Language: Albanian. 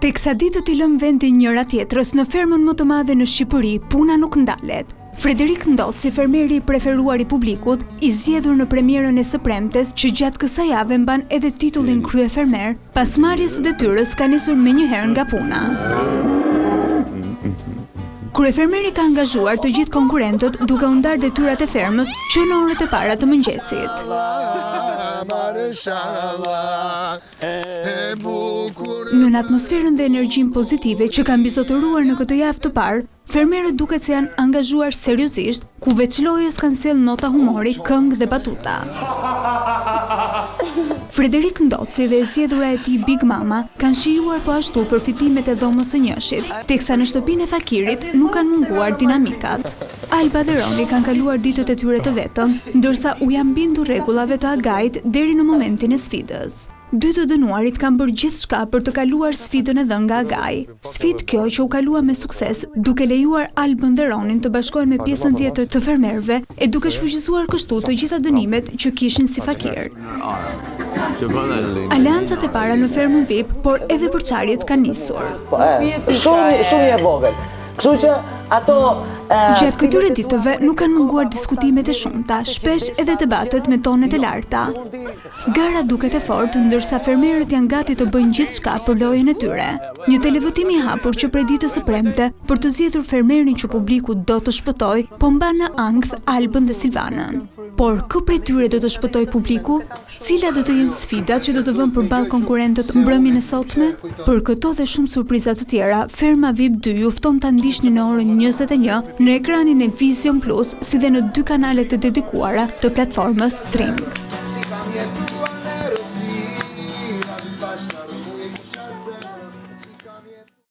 Teksa ditët i lëm vendin njëra tjetrës në fermën më të madhe në Shqipëri, puna nuk ndalet. Frederik Ndoci, fermeri i preferuar i publikut, i zgjedhur në premierën e së premtes, që gjatë kësaj jave mban edhe titullin kryefermer, pas marrjes së detyrës ka nisur menjëherë nga puna. Kryefermeri ka angazhuar të gjithë konkurrentët duke u ndarë detyrat e fermës që në orët e para të mëngjesit. Në një atmosferën dhe energjinë pozitive që kanë mbizotëruar në këtë javë të parë, fermerët duket se janë angazhuar seriozisht, ku veç lojës kanë sjellë nota humori, këngë dhe batuta. Frederik Ndoci dhe e zgjedhura e tij Big Mama kanë shijuar po ashtu përfitimet e dhomës së njëshit, teksa në shtëpinë e fakirit nuk kanë munguar dinamikat. Alba dhe Roni kanë kaluar ditët e tyre të vetëm, ndërsa u janë bindur rregullave të agajit deri në momentin e sfidës. Dy të dënuarit kanë bërë gjithçka për të kaluar sfidën e dhënë nga Agaj. Sfidë kjo që u kalua me sukses, duke lejuar Albën dhe Ronin të bashkohen me pjesën tjetër të fermerëve e duke shfuqizuar kështu të gjitha dënimet që kishin si fakir. Aleancat e para në fermën VIP, por edhe përçarjet kanë nisur. Shumë e vogël. Kështu që ato gjatë këtyre ditëve nuk kanë munguar diskutimet e shumta, shpesh edhe debatet me tonet e larta. Gara duket e fortë, ndërsa fermerët janë gati të bëjnë gjithçka për lojën e tyre. Një televotim i hapur që prej ditës së premte për të zgjedhur fermerin që publiku do të shpëtojë, po mban në ankth Albën dhe Silvanën. Por kë prej tyre do të shpëtojë publiku? Cila do të jenë sfidat që do të vënë përballë konkurrentët mbrëmjen e sotme? Për këto dhe shumë surpriza të tjera, Ferma VIP 2 ju fton ta ndiqni në orën 21 në ekranin e Vision Plus, si dhe në 2 kanalet e dedikuara të platformës Stream.